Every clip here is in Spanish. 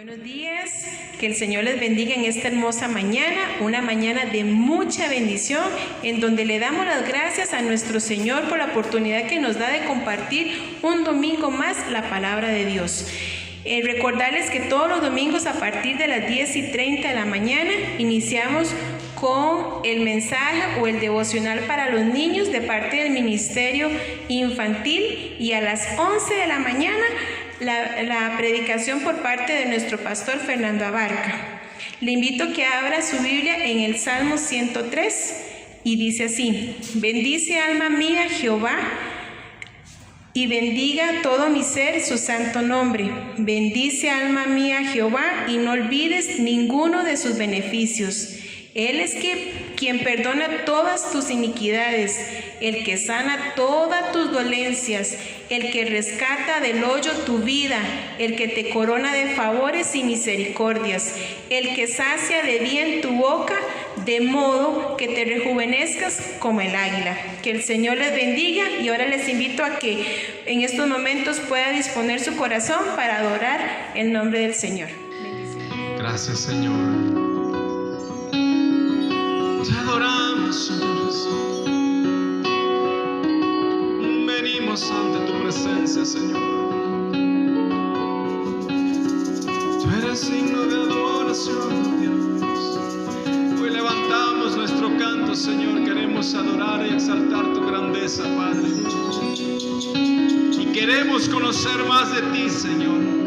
Buenos días, que el Señor les bendiga en esta hermosa mañana, una mañana de mucha bendición, en donde le damos las gracias a nuestro Señor por la oportunidad que nos da de compartir un domingo más la palabra de Dios. Recordarles que todos los domingos a partir de las 10:30 de la mañana iniciamos con el mensaje o el devocional para los niños de parte del Ministerio Infantil, y a las 11 de la mañana la predicación por parte de nuestro pastor Fernando Abarca. Le invito a que abra su Biblia en el Salmo 103 y dice así: bendice alma mía Jehová y bendiga todo mi ser su santo nombre. Bendice alma mía Jehová y no olvides ninguno de sus beneficios. Él es quien perdona todas tus iniquidades, el que sana todas tus dolencias, el que rescata del hoyo tu vida, el que te corona de favores y misericordias, el que sacia de bien tu boca, de modo que te rejuvenezcas como el águila. Que el Señor les bendiga, y ahora les invito a que en estos momentos pueda disponer su corazón para adorar el nombre del Señor. Gracias, Señor. Te adoramos, Señor Jesús. Venimos ante tu presencia, Señor. Tú eres digno de adoración, Dios. Hoy levantamos nuestro canto, Señor. Queremos adorar y exaltar tu grandeza, Padre. Y queremos conocer más de ti, Señor.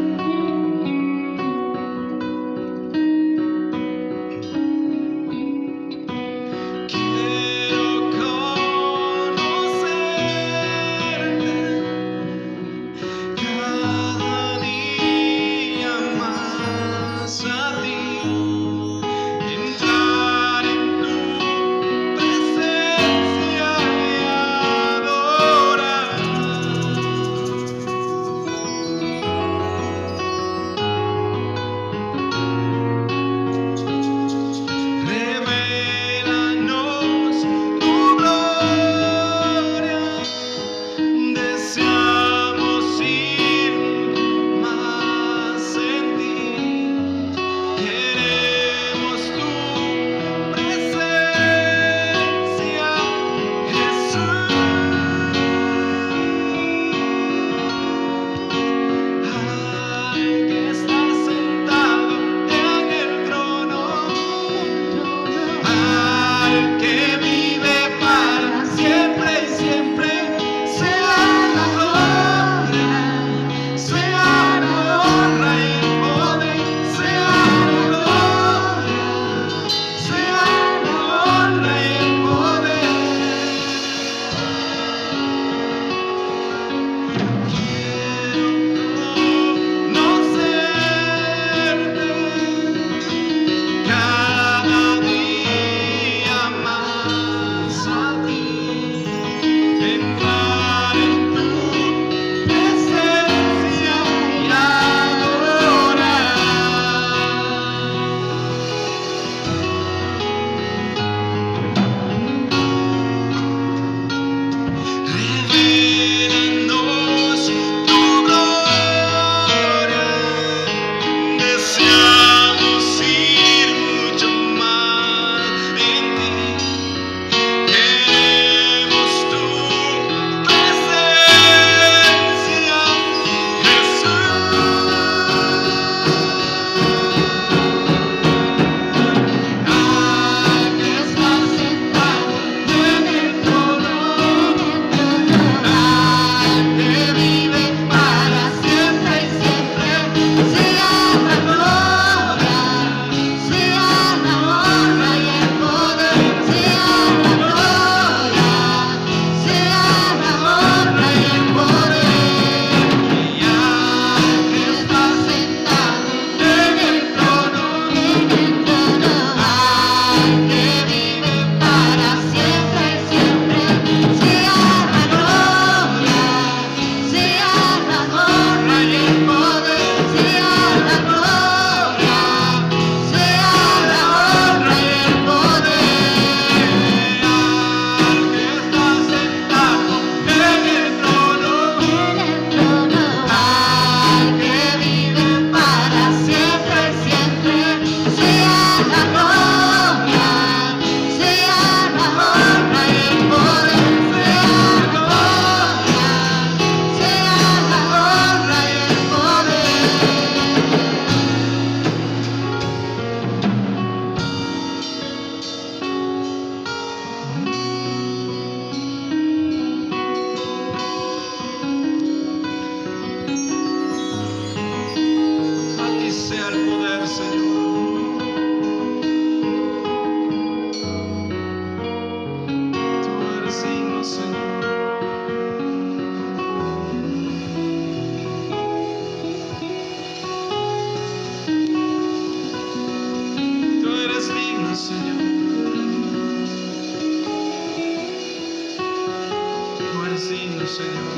Señor.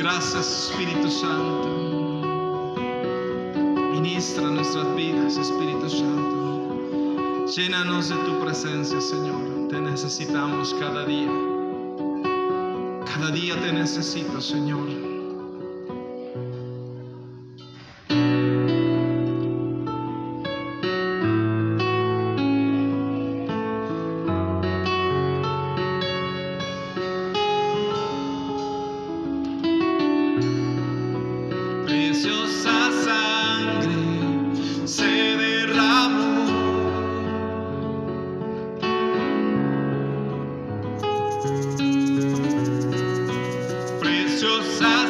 Gracias, Espíritu Santo. Ministra nuestras vidas, Espíritu Santo. Llénanos de tu presencia, Señor. Te necesitamos cada día. Cada día te necesito, Señor. Preciosa sangre se derramó. Preciosa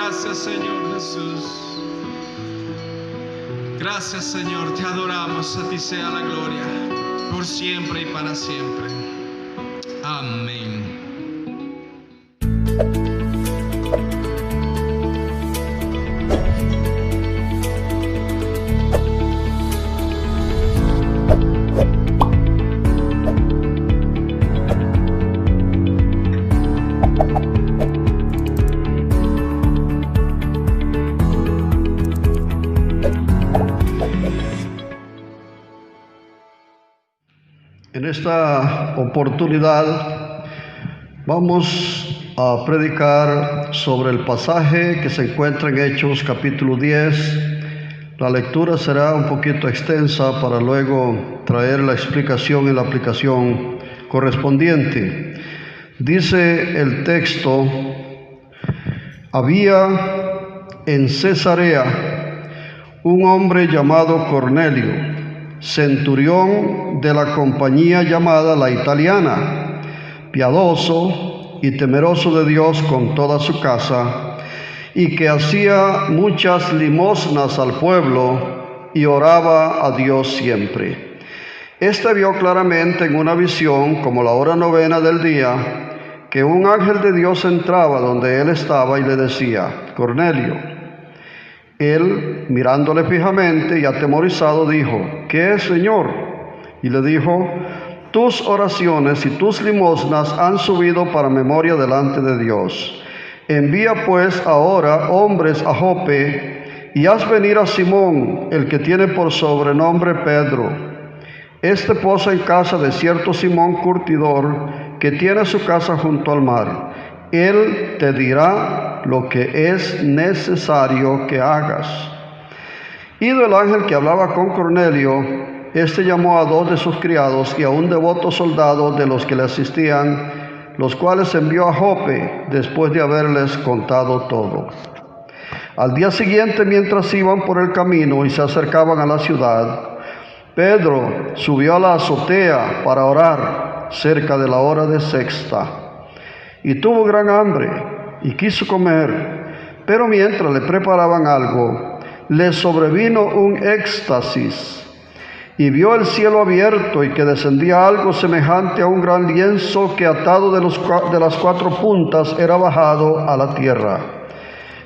Gracias, Señor Jesús. Gracias, Señor, te adoramos, a ti sea la gloria, por siempre y para siempre. Amén. En esta oportunidad vamos a predicar sobre el pasaje que se encuentra en Hechos capítulo 10. La lectura será un poquito extensa para luego traer la explicación y la aplicación correspondiente. Dice el texto: había en Cesarea un hombre llamado Cornelio, centurión de la compañía llamada la Italiana, piadoso y temeroso de Dios con toda su casa, y que hacía muchas limosnas al pueblo y oraba a Dios siempre. Este vio claramente en una visión, como la hora novena del día, que un ángel de Dios entraba donde él estaba y le decía: Cornelio. Él, mirándole fijamente y atemorizado, dijo: ¿Qué es, Señor? Y le dijo: tus oraciones y tus limosnas han subido para memoria delante de Dios. Envía pues ahora hombres a Jope y haz venir a Simón, el que tiene por sobrenombre Pedro. Este posa en casa de cierto Simón curtidor, que tiene su casa junto al mar. Él te dirá lo que es necesario que hagas. Ido el ángel que hablaba con Cornelio, éste llamó a 2 de sus criados y a un devoto soldado de los que le asistían, los cuales envió a Jope después de haberles contado todo. Al día siguiente, mientras iban por el camino y se acercaban a la ciudad, Pedro subió a la azotea para orar cerca de la hora de sexta. Y tuvo gran hambre y quiso comer, pero mientras le preparaban algo, le sobrevino un éxtasis, y vio el cielo abierto y que descendía algo semejante a un gran lienzo que atado de las 4 puntas era bajado a la tierra,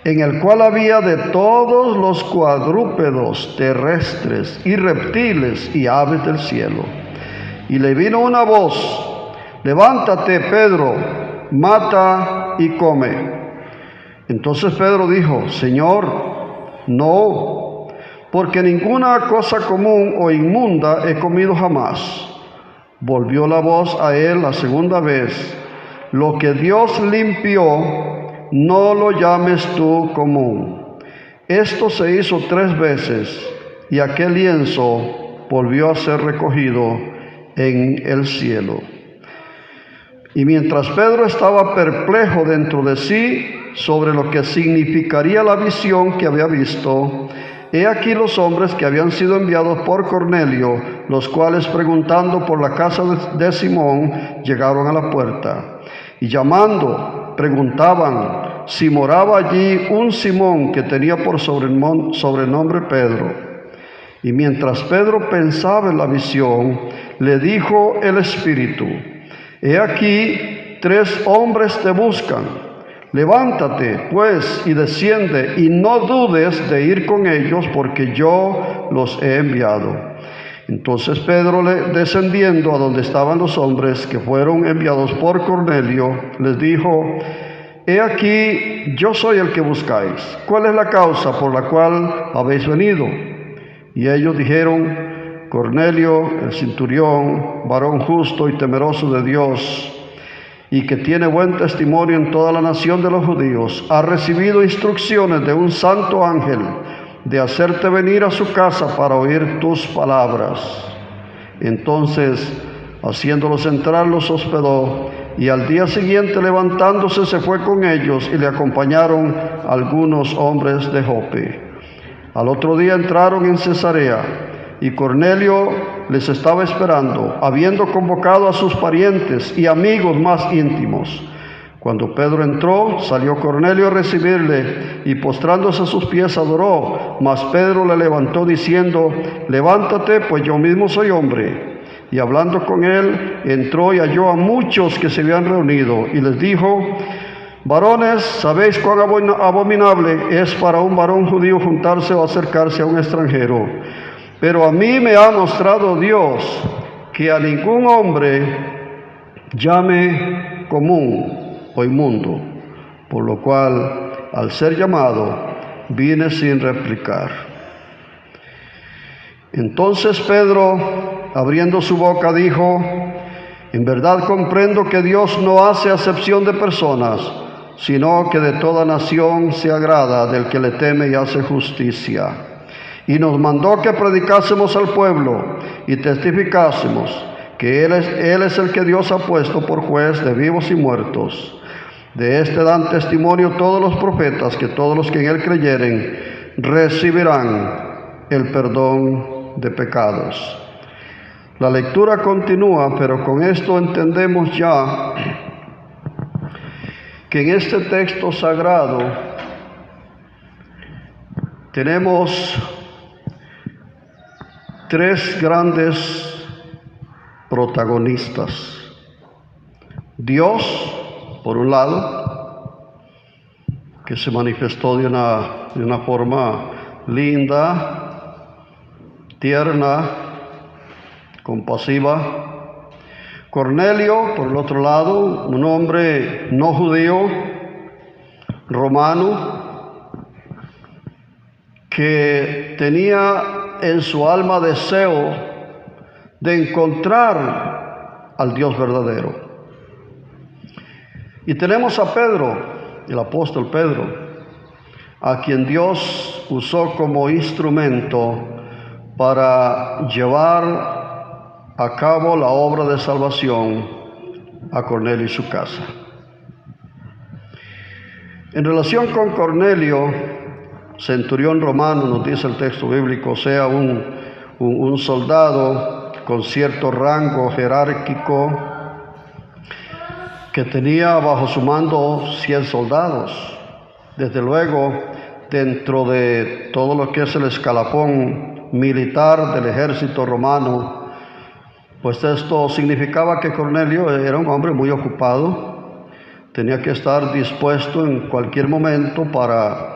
en el cual había de todos los cuadrúpedos terrestres y reptiles y aves del cielo. Y le vino una voz: levántate, Pedro, mata y come. Entonces Pedro dijo: Señor, no, porque ninguna cosa común o inmunda he comido jamás. Volvió la voz a él la segunda vez: lo que Dios limpió, no lo llames tú común. Esto se hizo 3 veces, y aquel lienzo volvió a ser recogido en el cielo. Y mientras Pedro estaba perplejo dentro de sí sobre lo que significaría la visión que había visto, he aquí los hombres que habían sido enviados por Cornelio, los cuales, preguntando por la casa de Simón, llegaron a la puerta. Y llamando, preguntaban si moraba allí un Simón que tenía por sobrenombre Pedro. Y mientras Pedro pensaba en la visión, le dijo el Espíritu: He aquí 3 hombres te buscan. Levántate, pues, y desciende, y no dudes de ir con ellos, porque yo los he enviado. Entonces Pedro, descendiendo a donde estaban los hombres que fueron enviados por Cornelio, les dijo: He aquí, yo soy el que buscáis. ¿Cuál es la causa por la cual habéis venido? Y ellos dijeron: Cornelio, el centurión, varón justo y temeroso de Dios, y que tiene buen testimonio en toda la nación de los judíos, ha recibido instrucciones de un santo ángel de hacerte venir a su casa para oír tus palabras. Entonces, haciéndolos entrar, los hospedó, y al día siguiente, levantándose, se fue con ellos, y le acompañaron algunos hombres de Jope. Al otro día entraron en Cesarea, y Cornelio les estaba esperando, habiendo convocado a sus parientes y amigos más íntimos. Cuando Pedro entró, salió Cornelio a recibirle y postrándose a sus pies adoró. Mas Pedro le levantó diciendo: levántate, pues yo mismo soy hombre. Y hablando con él, entró y halló a muchos que se habían reunido y les dijo: varones, ¿sabéis cuán abominable es para un varón judío juntarse o acercarse a un extranjero? Pero a mí me ha mostrado Dios que a ningún hombre llame común o inmundo, por lo cual, al ser llamado, vine sin replicar. Entonces Pedro, abriendo su boca, dijo: en verdad comprendo que Dios no hace acepción de personas, sino que de toda nación se agrada del que le teme y hace justicia. Y nos mandó que predicásemos al pueblo y testificásemos que Él es el que Dios ha puesto por juez de vivos y muertos. De este dan testimonio todos los profetas, que todos los que en Él creyeren recibirán el perdón de pecados. La lectura continúa, pero con esto entendemos ya que en este texto sagrado tenemos tres grandes protagonistas. Dios, por un lado, que se manifestó de una forma linda, tierna, compasiva. Cornelio, por el otro lado, un hombre no judío, romano, que tenía en su alma deseo de encontrar al Dios verdadero. Y tenemos a Pedro, el apóstol Pedro, a quien Dios usó como instrumento para llevar a cabo la obra de salvación a Cornelio y su casa. En relación con Cornelio, centurión romano, nos dice el texto bíblico, o sea, un soldado con cierto rango jerárquico, que tenía bajo su mando 100 soldados. Desde luego, dentro de todo lo que es el escalafón militar del ejército romano, pues esto significaba que Cornelio era un hombre muy ocupado, tenía que estar dispuesto en cualquier momento para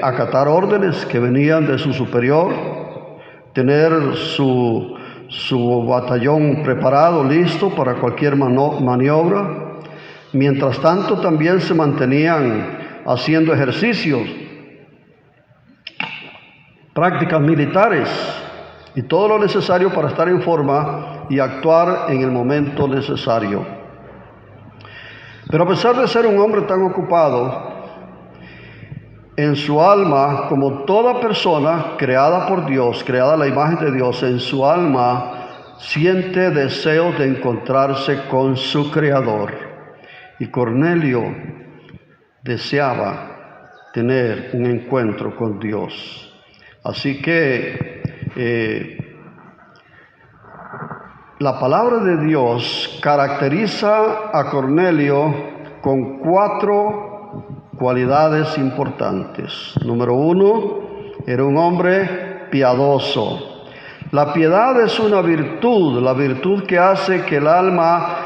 acatar órdenes que venían de su superior, tener su batallón preparado, listo para cualquier maniobra. Mientras tanto, también se mantenían haciendo ejercicios, prácticas militares y todo lo necesario para estar en forma y actuar en el momento necesario. Pero a pesar de ser un hombre tan ocupado, en su alma, como toda persona creada por Dios, creada a la imagen de Dios, en su alma siente deseo de encontrarse con su Creador. Y Cornelio deseaba tener un encuentro con Dios. Así que la palabra de Dios caracteriza a Cornelio con 4 cualidades importantes. Número 1, era un hombre piadoso. La piedad es una virtud, la virtud que hace que el alma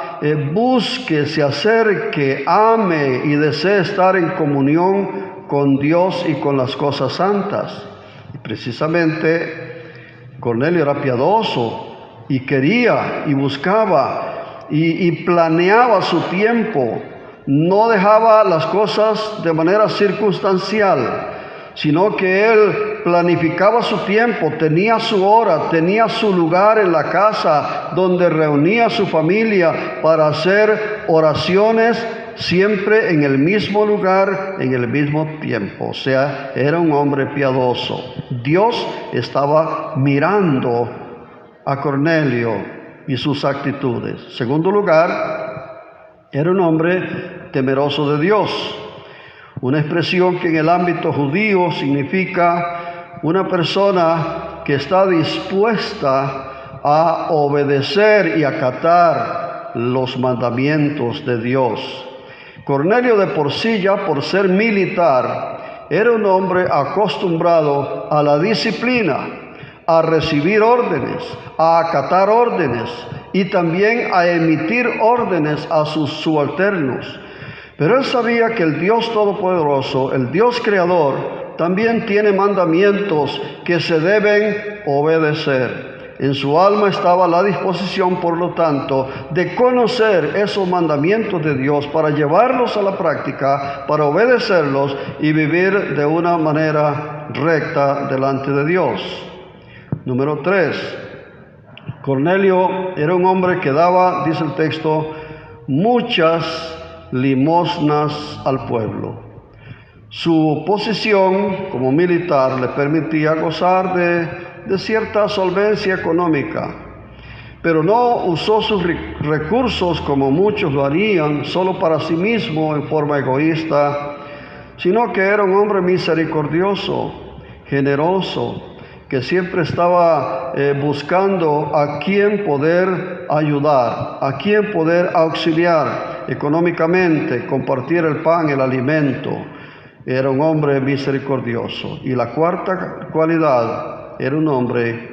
busque, se acerque, ame y desee estar en comunión con Dios y con las cosas santas. Y precisamente Cornelio era piadoso y quería y buscaba y planeaba su tiempo. No dejaba las cosas de manera circunstancial, sino que él planificaba su tiempo, tenía su hora, tenía su lugar en la casa donde reunía a su familia para hacer oraciones siempre en el mismo lugar, en el mismo tiempo. O sea, era un hombre piadoso. Dios estaba mirando a Cornelio y sus actitudes. En segundo lugar, era un hombre temeroso de Dios. Una expresión que en el ámbito judío significa una persona que está dispuesta a obedecer y acatar los mandamientos de Dios. Cornelio de por sí, ya por ser militar, era un hombre acostumbrado a la disciplina, a recibir órdenes, a acatar órdenes y también a emitir órdenes a sus subalternos. Pero él sabía que el Dios Todopoderoso, el Dios Creador, también tiene mandamientos que se deben obedecer. En su alma estaba la disposición, por lo tanto, de conocer esos mandamientos de Dios para llevarlos a la práctica, para obedecerlos y vivir de una manera recta delante de Dios. Número 3. Cornelio era un hombre que daba, dice el texto, muchas limosnas al pueblo. Su posición como militar le permitía gozar de cierta solvencia económica, pero no usó sus recursos como muchos lo harían, solo para sí mismo en forma egoísta, sino que era un hombre misericordioso, generoso, que siempre estaba buscando a quien poder ayudar, a quien poder auxiliar económicamente, compartir el pan, el alimento. Era un hombre misericordioso. Y la cuarta cualidad, era un hombre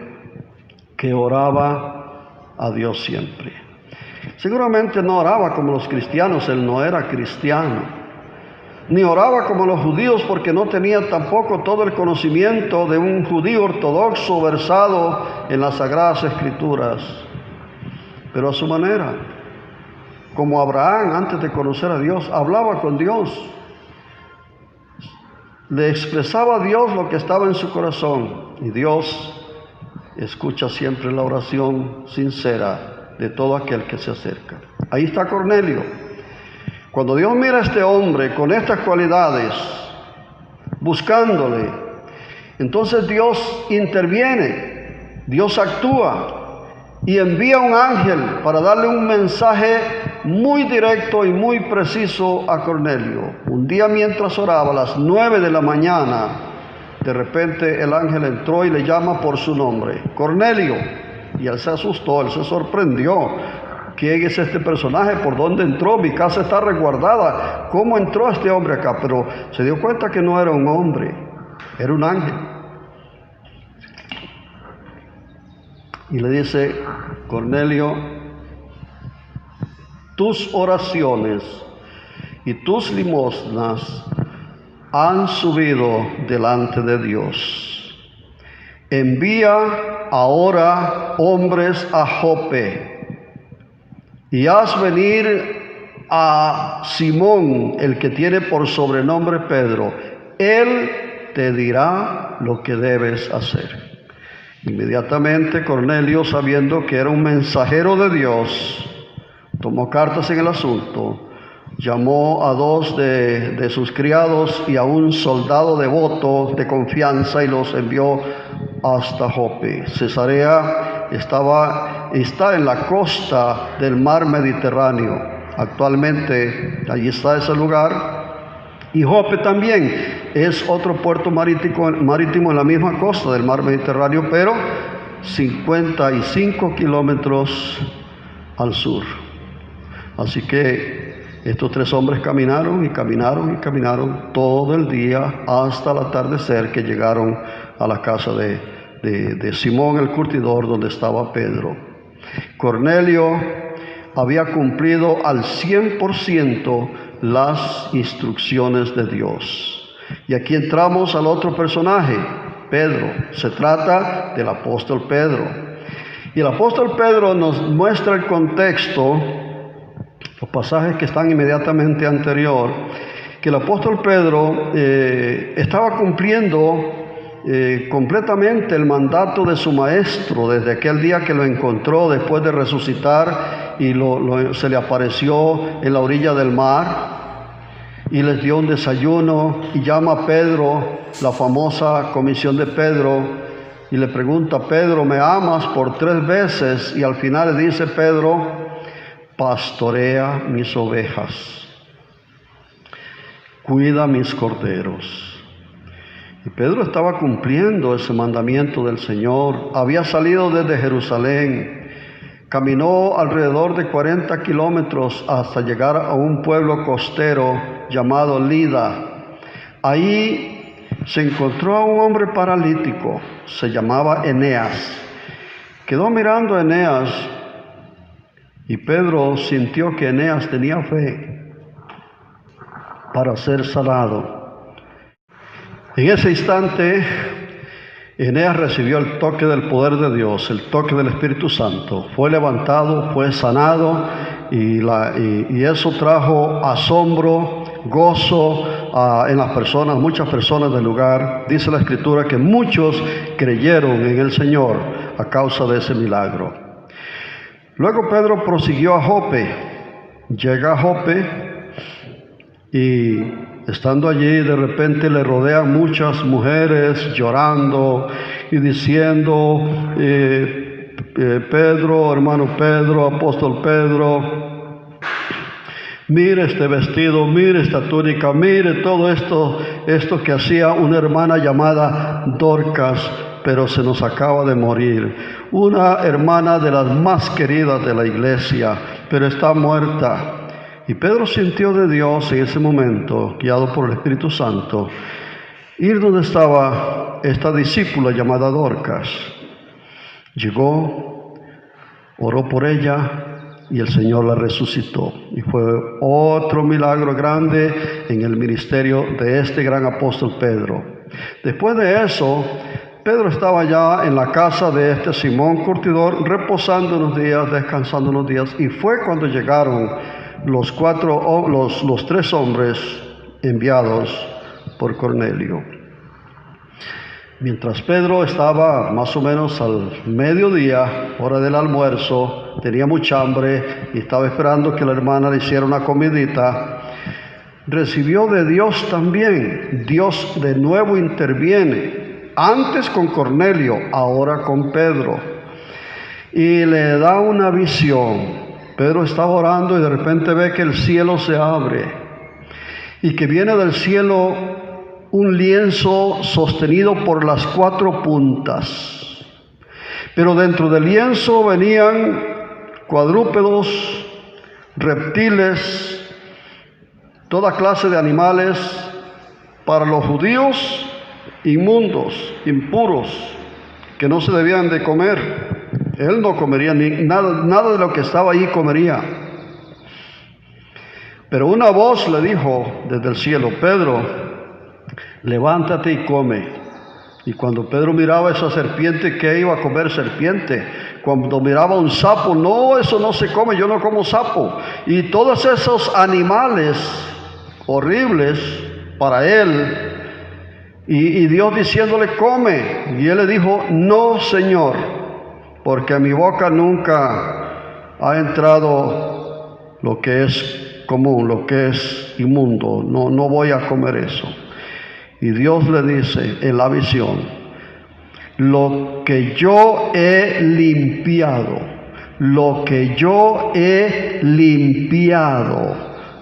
que oraba a Dios siempre. Seguramente no oraba como los cristianos, él no era cristiano. Ni oraba como los judíos porque no tenía tampoco todo el conocimiento de un judío ortodoxo versado en las Sagradas Escrituras. Pero a su manera, como Abraham antes de conocer a Dios, hablaba con Dios. Le expresaba a Dios lo que estaba en su corazón. Y Dios escucha siempre la oración sincera de todo aquel que se acerca. Ahí está Cornelio. Cuando Dios mira a este hombre con estas cualidades, buscándole, entonces Dios interviene, Dios actúa y envía un ángel para darle un mensaje muy directo y muy preciso a Cornelio. Un día mientras oraba a las 9 de la mañana, de repente el ángel entró y le llama por su nombre, Cornelio, y él se asustó, él se sorprendió. ¿Quién es este personaje? ¿Por dónde entró? Mi casa está resguardada. ¿Cómo entró este hombre acá? Pero se dio cuenta que no era un hombre, era un ángel. Y le dice, Cornelio, tus oraciones y tus limosnas han subido delante de Dios. Envía ahora hombres a Jope y haz venir a Simón, el que tiene por sobrenombre Pedro. Él te dirá lo que debes hacer. Inmediatamente Cornelio, sabiendo que era un mensajero de Dios, tomó cartas en el asunto, llamó a 2 de sus criados y a un soldado devoto de confianza y los envió hasta Jope. Cesarea está en la costa del mar Mediterráneo. Actualmente allí está ese lugar. Y Jope también es otro puerto marítimo en la misma costa del mar Mediterráneo, pero 55 kilómetros al sur. Así que estos 3 hombres caminaron todo el día hasta el atardecer, que llegaron a la casa de Simón el curtidor, donde estaba Pedro. Cornelio había cumplido al 100% las instrucciones de Dios. Y aquí entramos al otro personaje, Pedro. Se trata del apóstol Pedro. Y el apóstol Pedro nos muestra el contexto, los pasajes que están inmediatamente anterior, que el apóstol Pedro estaba cumpliendo completamente el mandato de su maestro desde aquel día que lo encontró después de resucitar y se le apareció en la orilla del mar y les dio un desayuno y llama a Pedro, la famosa comisión de Pedro, y le pregunta, Pedro, ¿me amas? Por 3 veces, y al final le dice Pedro, pastorea mis ovejas, cuida mis corderos. Y Pedro estaba cumpliendo ese mandamiento del Señor. Había salido desde Jerusalén Caminó alrededor de 40 kilómetros hasta llegar a un pueblo costero llamado Lida. Ahí se encontró a un hombre paralítico, se llamaba Eneas. Quedó mirando a Eneas y Pedro sintió que Eneas tenía fe para ser sanado. En ese instante, Eneas recibió el toque del poder de Dios, el toque del Espíritu Santo. Fue levantado, fue sanado y eso trajo asombro, gozo en las personas, muchas personas del lugar. Dice la Escritura que muchos creyeron en el Señor a causa de ese milagro. Luego Pedro prosiguió a Jope. Llega a Jope y estando allí, de repente le rodean muchas mujeres llorando y diciendo, Pedro, hermano Pedro, apóstol Pedro, mire este vestido, mire esta túnica, mire todo esto que hacía una hermana llamada Dorcas, pero se nos acaba de morir. Una hermana de las más queridas de la iglesia, pero está muerta. Y Pedro sintió de Dios en ese momento, guiado por el Espíritu Santo, ir donde estaba esta discípula llamada Dorcas. Llegó, oró por ella y el Señor la resucitó. Y fue otro milagro grande en el ministerio de este gran apóstol Pedro. Después de eso, Pedro estaba ya en la casa de este Simón Curtidor, reposando unos días, descansando unos días, y fue cuando llegaron los tres hombres enviados por Cornelio. Mientras Pedro estaba más o menos al mediodía, hora del almuerzo, tenía mucha hambre y estaba esperando que la hermana le hiciera una comidita, recibió de Dios también. Dios de nuevo interviene, antes con Cornelio, ahora con Pedro, y le da una visión. Pedro estaba orando y de repente ve que el cielo se abre y que viene del cielo un lienzo sostenido por las 4 puntas. Pero dentro del lienzo venían cuadrúpedos, reptiles, toda clase de animales para los judíos inmundos, impuros, que no se debían de comer. Él no comería nada de lo que estaba ahí comería. Pero una voz le dijo desde el cielo: Pedro, levántate y come. Y cuando Pedro miraba esa serpiente, ¿qué iba a comer serpiente? Cuando miraba un sapo, no, eso no se come, yo no como sapo. Y todos esos animales horribles para él, y Dios diciéndole, come. Y él le dijo, no, Señor, porque a mi boca nunca ha entrado lo que es común, lo que es inmundo. No voy a comer eso. Y Dios le dice en la visión, lo que yo he limpiado,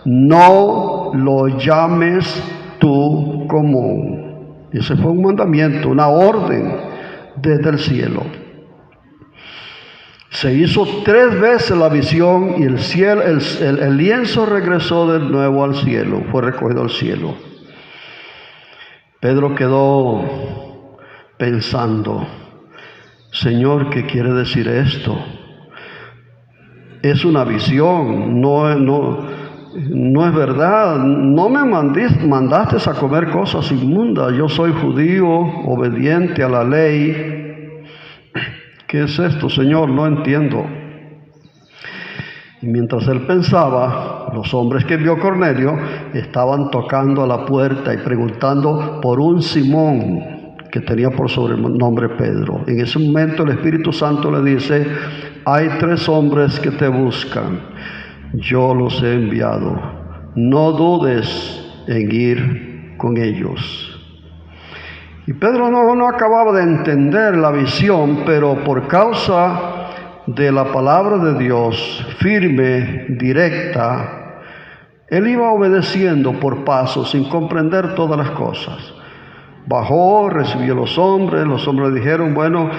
no lo llames tú común. Ese fue un mandamiento, una orden desde el cielo. Se hizo 3 veces la visión y el lienzo regresó de nuevo al cielo, fue recogido al cielo. Pedro quedó pensando, Señor, ¿qué quiere decir esto? Es una visión, no es verdad. No me mandaste a comer cosas inmundas. Yo soy judío, obediente a la ley. ¿Qué es esto, Señor? No entiendo. Y mientras él pensaba, los hombres que envió Cornelio estaban tocando a la puerta y preguntando por un Simón que tenía por sobrenombre Pedro. En ese momento el Espíritu Santo le dice, hay 3 hombres que te buscan, yo los he enviado, no dudes en ir con ellos. Y Pedro no acababa de entender la visión, pero por causa de la palabra de Dios, firme, directa, él iba obedeciendo por pasos, sin comprender todas las cosas. Bajó, recibió los hombres le dijeron, bueno,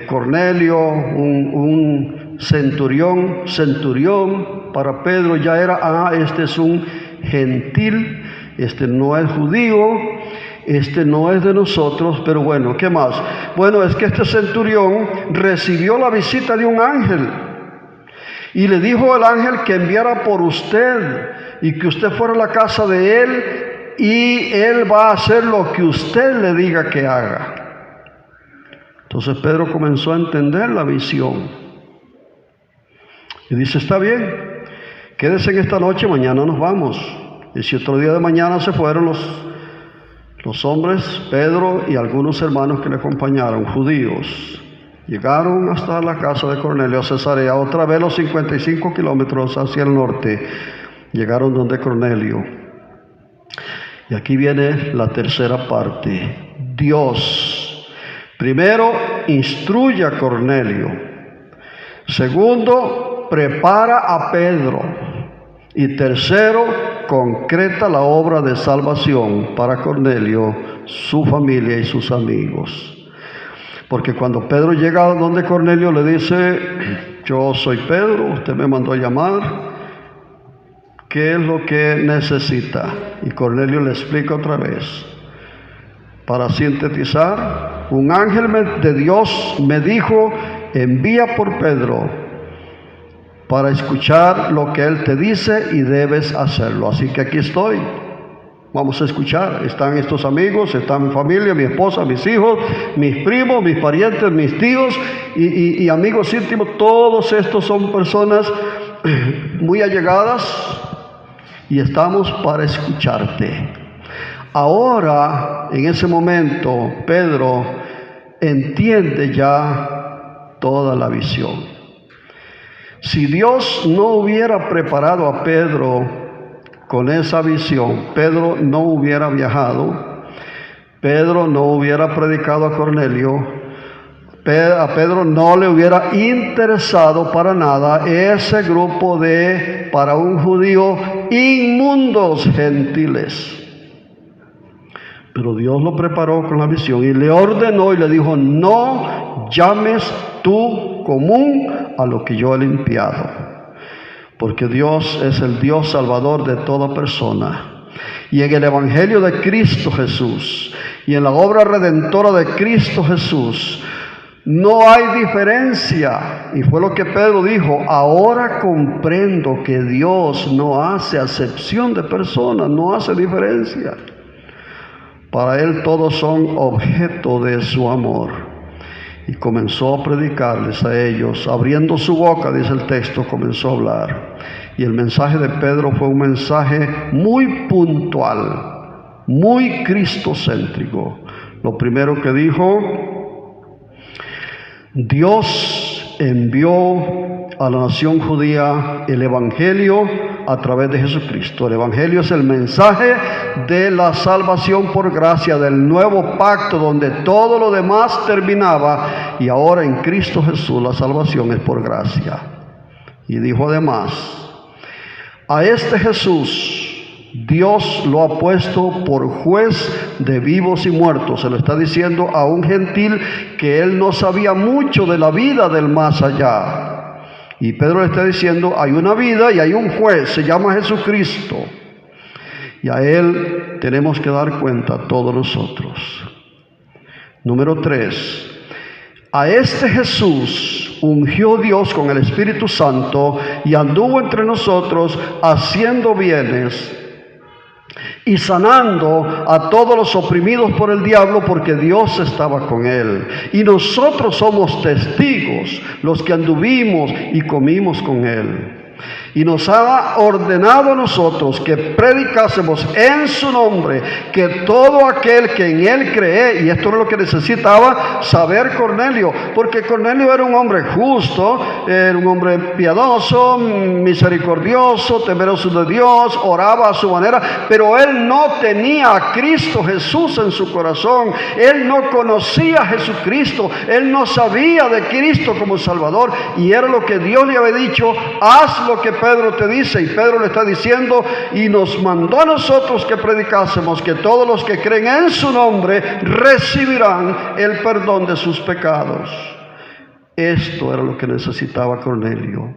Cornelio, un centurión. Centurión para Pedro ya era, este es un gentil, este no es judío, este no es de nosotros, pero bueno, ¿qué más? Bueno, es que este centurión recibió la visita de un ángel y le dijo al ángel que enviara por usted y que usted fuera a la casa de él y él va a hacer lo que usted le diga que haga. Entonces Pedro comenzó a entender la visión y dice, está bien, quédese en esta noche, mañana nos vamos. Y si otro día de mañana se fueron los hombres, Pedro y algunos hermanos que le acompañaron, judíos, llegaron hasta la casa de Cornelio a Cesarea, otra vez los 55 kilómetros hacia el norte, llegaron donde Cornelio. Y aquí viene la tercera parte. Dios, primero, instruye a Cornelio. Segundo, prepara a Pedro. Y tercero, concreta la obra de salvación para Cornelio, su familia y sus amigos. Porque cuando Pedro llega a donde Cornelio le dice, yo soy Pedro, usted me mandó a llamar, ¿qué es lo que necesita? Y Cornelio le explica otra vez. Para sintetizar, un ángel de Dios me dijo, envía por Pedro para escuchar lo que él te dice y debes hacerlo. Así que aquí estoy. Vamos a escuchar. Están estos amigos, está mi familia, mi esposa, mis hijos, mis primos, mis parientes, mis tíos y amigos íntimos. Todos estos son personas muy allegadas y estamos para escucharte. Ahora, en ese momento, Pedro entiende ya toda la visión. Si Dios no hubiera preparado a Pedro con esa visión, Pedro no hubiera viajado, Pedro no hubiera predicado a Cornelio, a Pedro no le hubiera interesado para nada ese grupo de, para un judío, inmundos gentiles. Pero Dios lo preparó con la visión y le ordenó y le dijo, no llames tú común a lo que yo he limpiado. Porque Dios es el Dios salvador de toda persona. Y en el Evangelio de Cristo Jesús y en la obra redentora de Cristo Jesús no hay diferencia. Y fue lo que Pedro dijo, ahora comprendo que Dios no hace acepción de personas, no hace diferencia. Para Él todos son objeto de su amor. Y comenzó a predicarles a ellos, abriendo su boca, dice el texto, comenzó a hablar. Y el mensaje de Pedro fue un mensaje muy puntual, muy cristocéntrico. Lo primero que dijo, Dios envió a la nación judía el Evangelio a través de Jesucristo. El Evangelio es el mensaje de la salvación por gracia, del nuevo pacto donde todo lo demás terminaba, y ahora en Cristo Jesús la salvación es por gracia. Y dijo además, a este Jesús Dios lo ha puesto por juez de vivos y muertos. Se lo está diciendo a un gentil que él no sabía mucho de la vida del más allá. Y Pedro le está diciendo, hay una vida y hay un juez, se llama Jesucristo. Y a Él tenemos que dar cuenta todos nosotros. Número 3. A este Jesús ungió Dios con el Espíritu Santo y anduvo entre nosotros haciendo bienes y sanando a todos los oprimidos por el diablo, porque Dios estaba con él. Y nosotros somos testigos, los que anduvimos y comimos con él. Y nos ha ordenado a nosotros que predicásemos en su nombre, que todo aquel que en él cree, y esto es lo que necesitaba saber Cornelio, porque Cornelio era un hombre justo, era un hombre piadoso, misericordioso, temeroso de Dios, oraba a su manera, pero él no tenía a Cristo Jesús en su corazón, él no conocía a Jesucristo, él no sabía de Cristo como Salvador, y era lo que Dios le había dicho, haz lo que Pedro te dice, y Pedro le está diciendo, y nos mandó a nosotros que predicásemos que todos los que creen en su nombre recibirán el perdón de sus pecados. Esto era lo que necesitaba Cornelio: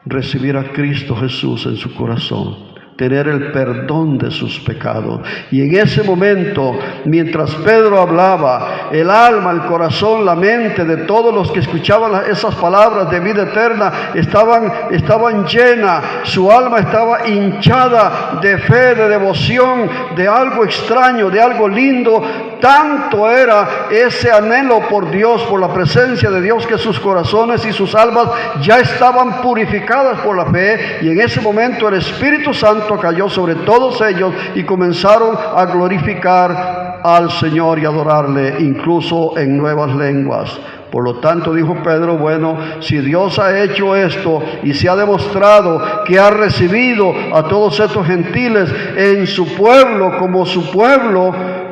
recibir a Cristo Jesús en su corazón, tener el perdón de sus pecados. Y en ese momento, mientras Pedro hablaba, el alma, el corazón, la mente de todos los que escuchaban esas palabras de vida eterna estaban llenas. Su alma estaba hinchada de fe, de devoción, de algo extraño, de algo lindo. Tanto era ese anhelo por Dios, por la presencia de Dios, que sus corazones y sus almas ya estaban purificadas por la fe. Y en ese momento el Espíritu Santo cayó sobre todos ellos y comenzaron a glorificar al Señor y adorarle, incluso en nuevas lenguas. Por lo tanto, dijo Pedro: bueno, si Dios ha hecho esto y se ha demostrado que ha recibido a todos estos gentiles en su pueblo como su pueblo,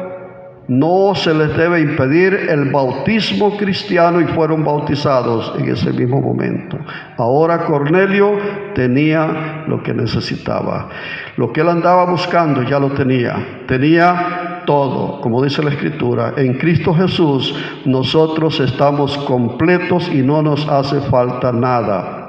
no se les debe impedir el bautismo cristiano, y fueron bautizados en ese mismo momento. Ahora Cornelio tenía lo que necesitaba. Lo que él andaba buscando ya lo tenía. Tenía todo, como dice la Escritura: en Cristo Jesús nosotros estamos completos y no nos hace falta nada.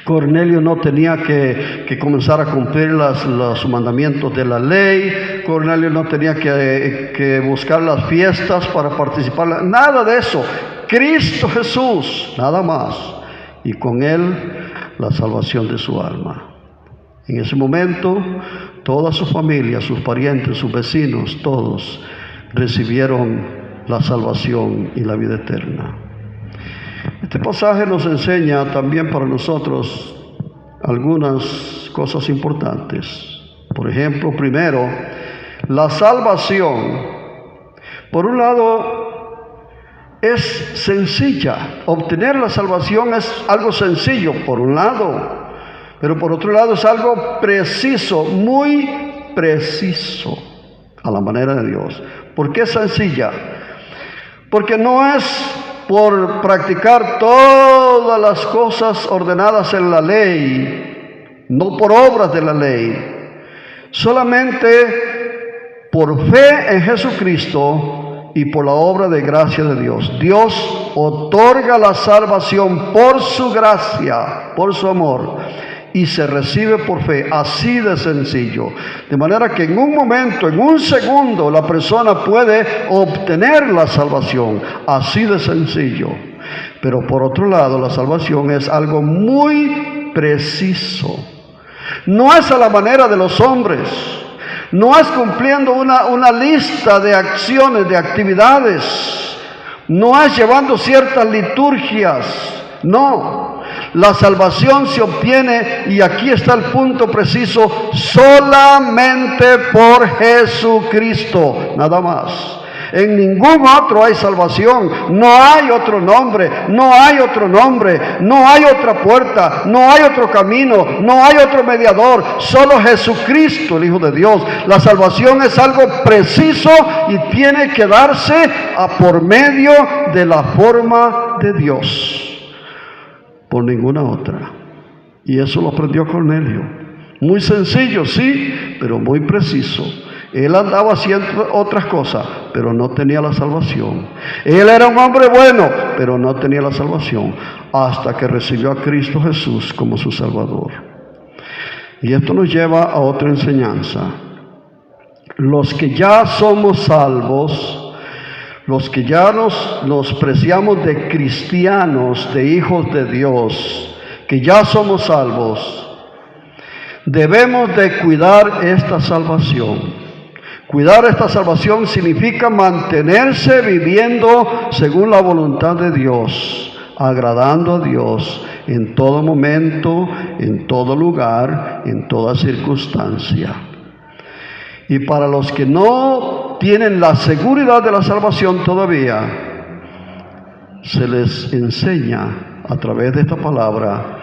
Cornelio no tenía que comenzar a cumplir los mandamientos de la ley. Cornelio no tenía que buscar las fiestas para participar, nada de eso. Cristo Jesús, nada más, y con él la salvación de su alma. En ese momento, toda su familia, sus parientes, sus vecinos, todos recibieron la salvación y la vida eterna. Este pasaje nos enseña también para nosotros algunas cosas importantes. Por ejemplo, primero, la salvación, por un lado, es sencilla. Obtener la salvación es algo sencillo, por un lado, pero por otro lado es algo preciso, muy preciso, a la manera de Dios. ¿Por qué es sencilla? Porque no es por practicar todas las cosas ordenadas en la ley, no por obras de la ley, solamente por fe en Jesucristo y por la obra de gracia de Dios. Dios otorga la salvación por su gracia, por su amor, y se recibe por fe, así de sencillo. De manera que en un momento, en un segundo, la persona puede obtener la salvación, así de sencillo. Pero por otro lado, la salvación es algo muy preciso. No es a la manera de los hombres, no es cumpliendo una lista de acciones, de actividades, no es llevando ciertas liturgias, no. La salvación se obtiene, y aquí está el punto preciso, solamente por Jesucristo, nada más. En ningún otro hay salvación, no hay otro nombre, no hay otro nombre, no hay otra puerta, no hay otro camino, no hay otro mediador, solo Jesucristo, el Hijo de Dios. La salvación es algo preciso y tiene que darse por medio de la forma de Dios, por ninguna otra. Y eso lo aprendió Cornelio. Muy sencillo, sí, pero muy preciso. Él andaba haciendo otras cosas, pero no tenía la salvación. Él era un hombre bueno, pero no tenía la salvación, hasta que recibió a Cristo Jesús como su Salvador. Y esto nos lleva a otra enseñanza. Los que ya somos salvos, los que ya nos preciamos de cristianos, de hijos de Dios, que ya somos salvos, debemos de cuidar esta salvación. Cuidar esta salvación significa mantenerse viviendo según la voluntad de Dios, agradando a Dios en todo momento, en todo lugar, en toda circunstancia. Y para los que no tienen la seguridad de la salvación todavía, se les enseña a través de esta palabra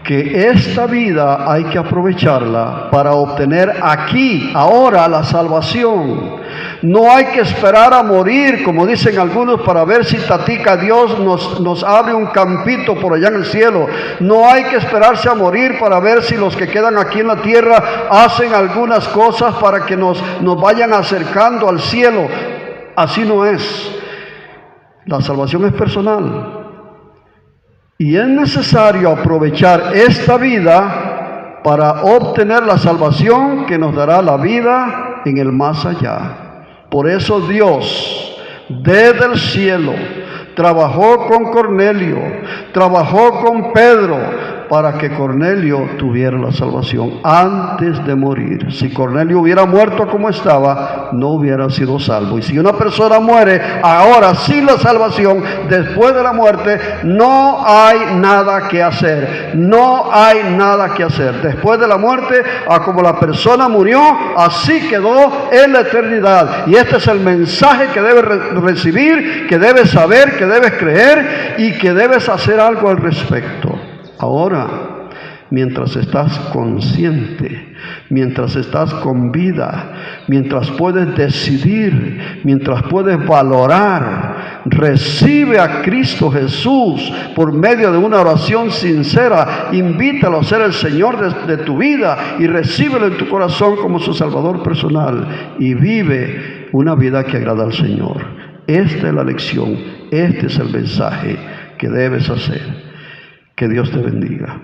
que esta vida hay que aprovecharla para obtener aquí, ahora, la salvación. No hay que esperar a morir, como dicen algunos, para ver si tatica Dios nos abre un campito por allá en el cielo. No hay que esperarse a morir para ver si los que quedan aquí en la tierra hacen algunas cosas para que nos vayan acercando al cielo. Así no es. La salvación es personal. Y es necesario aprovechar esta vida para obtener la salvación que nos dará la vida en el más allá. Por eso Dios, desde el cielo, trabajó con Cornelio, trabajó con Pedro, para que Cornelio tuviera la salvación antes de morir. Si Cornelio hubiera muerto como estaba, no hubiera sido salvo. Y si una persona muere ahora sin la salvación, después de la muerte, no hay nada que hacer. No hay nada que hacer. Después de la muerte, como la persona murió, así quedó en la eternidad. Y este es el mensaje que debes recibir, que debes saber, que debes creer y que debes hacer algo al respecto. Ahora, mientras estás consciente, mientras estás con vida, mientras puedes decidir, mientras puedes valorar, recibe a Cristo Jesús por medio de una oración sincera. Invítalo a ser el Señor de tu vida y recíbelo en tu corazón como su Salvador personal y vive una vida que agrada al Señor. Esta es la lección, este es el mensaje que debes hacer. Que Dios te bendiga.